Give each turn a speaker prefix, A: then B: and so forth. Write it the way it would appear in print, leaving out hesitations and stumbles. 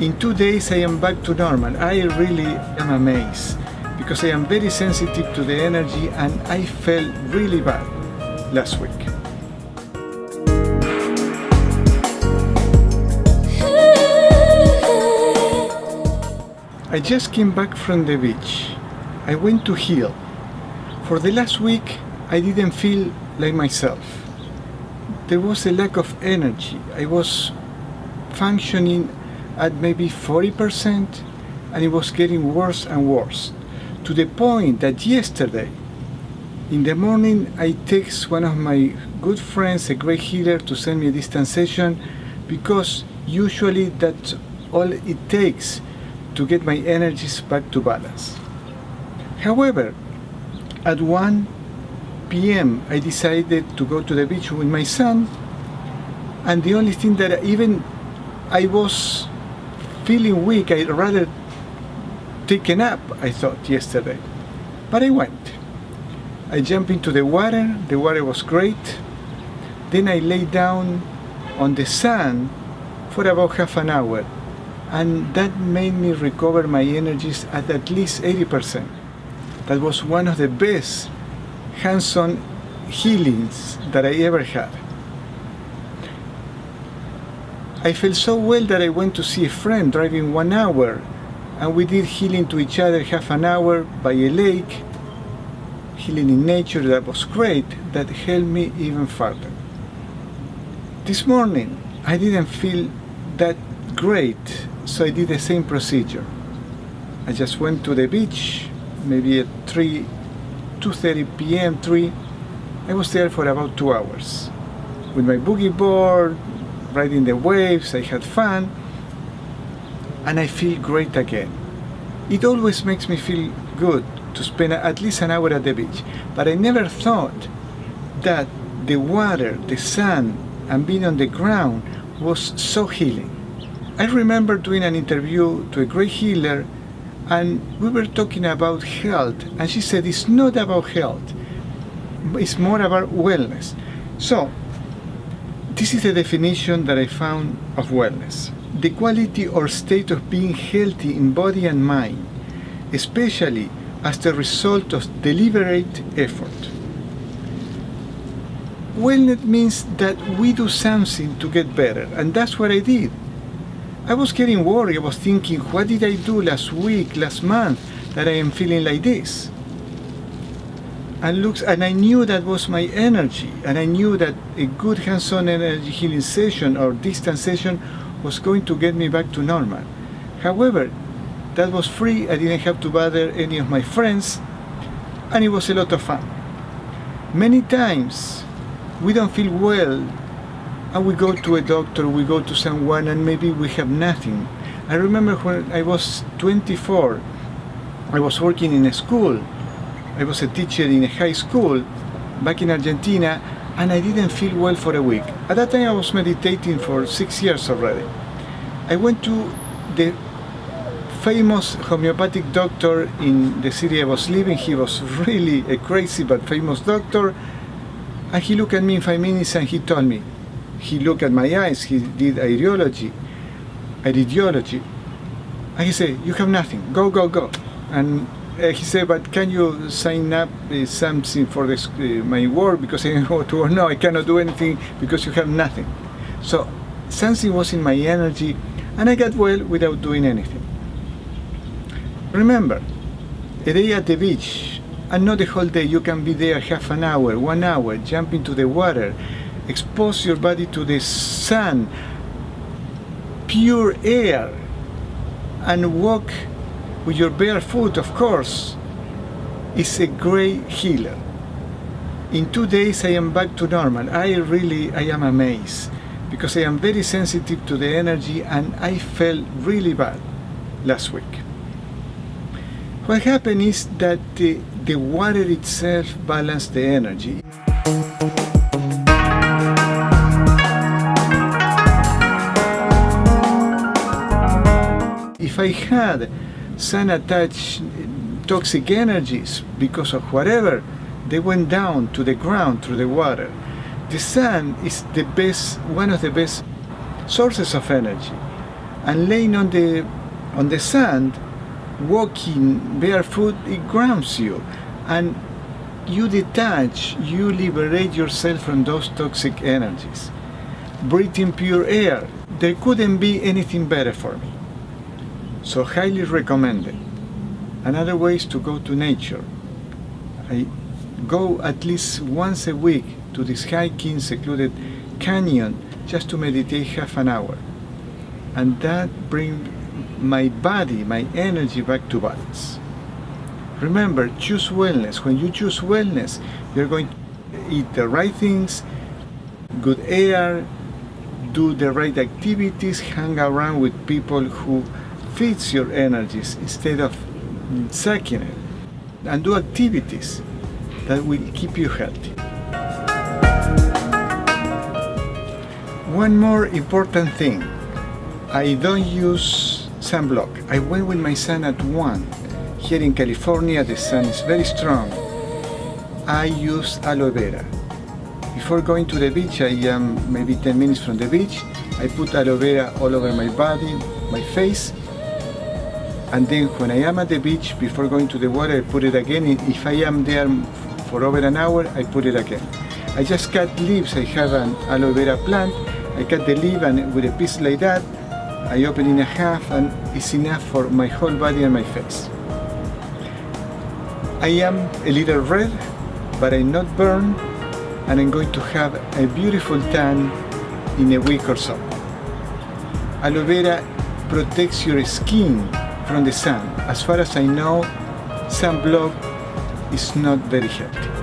A: In 2 days I am back to normal. I really am amazed because I am very sensitive to the energy and I felt really bad last week. I just came back from the beach. I went to heal. For the last week I didn't feel like myself. There was a lack of energy. I was functioning at maybe 40% and it was getting worse and worse, to the point that yesterday in the morning I text one of my good friends, a great healer, to send me a distance session because usually that's all it takes to get my energies back to balance. However, at 1 p.m. I decided to go to the beach with my son, and the only thing that I was feeling weak, I'd rather take a nap, I thought yesterday. But I went. I jumped into the water was great. Then I lay down on the sand for about half an hour, and that made me recover my energies at least 80%. That was one of the best hands-on healings that I ever had. I felt so well that I went to see a friend driving 1 hour, and we did healing to each other half an hour by a lake, healing in nature. That was great. That helped me even further. This morning I didn't feel that great, so I did the same procedure. I just went to the beach, maybe at 2:30 p.m. 3. I was there for about 2 hours with my boogie board, riding the waves. I had fun and I feel great again. It always makes me feel good to spend at least an hour at the beach, but I never thought that the water, the sun, and being on the ground was so healing. I remember doing an interview to a great healer, and we were talking about health, and she said it's not about health, it's more about wellness. So this is the definition that I found of wellness: the quality or state of being healthy in body and mind, especially as the result of deliberate effort. Wellness means that we do something to get better, and that's what I did. I was getting worried. I was thinking, what did I do last week, last month, that I am feeling like this? And I knew that was my energy, and I knew that a good hands-on energy healing session or distance session was going to get me back to normal. However, that was free. I didn't have to bother any of my friends, and it was a lot of fun. Many times we don't feel well and we go to a doctor, we go to someone, and maybe we have nothing. I remember when I was 24, I was working in a school. I was a teacher in a high school back in Argentina, and I didn't feel well for a week. At that time I was meditating for 6 years already. I went to the famous homeopathic doctor in the city I was living. He was really a crazy but famous doctor, and he looked at me in 5 minutes and he told me, he looked at my eyes, he did iridiology, and he said, you have nothing, go. And he said, but can you sign up something for this, my work, because I go to work? No, I cannot do anything because you have nothing. So something was in my energy, and I got well without doing anything. Remember, a day at the beach, and not the whole day. You can be there half an hour, 1 hour, jump into the water, expose your body to the sun, pure air, and walk with your bare foot, of course, is a great healer. In 2 days I am back to normal. I am amazed because I am very sensitive to the energy, and I felt really bad last week. What happened is that the water itself balanced the energy. If I had sun-attached toxic energies because of whatever, they went down to the ground through the water. The sun is one of the best sources of energy. And laying on the sand, walking barefoot, it grounds you, and you detach, you liberate yourself from those toxic energies. Breathing pure air, there couldn't be anything better for me. So highly recommended. Another way is to go to nature. I go at least once a week to this hiking secluded canyon just to meditate half an hour. And that brings my body, my energy back to balance. Remember, choose wellness. When you choose wellness, you're going to eat the right things, good air, do the right activities, hang around with people who feeds your energies instead of sucking it, and do activities that will keep you healthy. One more important thing, I don't use sunblock. I went with my son at 1. Here in California, the sun is very strong. I use aloe vera. Before going to the beach, I am maybe 10 minutes from the beach. I put aloe vera all over my body, my face. And then when I am at the beach, before going to the water, I put it again. If I am there for over an hour, I put it again. I just cut leaves. I have an aloe vera plant. I cut the leaf, and with a piece like that, I open in half, and it's enough for my whole body and my face. I am a little red, but I'm not burned, and I'm going to have a beautiful tan in a week or so. Aloe vera protects your skin from the sun. As far as I know, sunblock is not very healthy.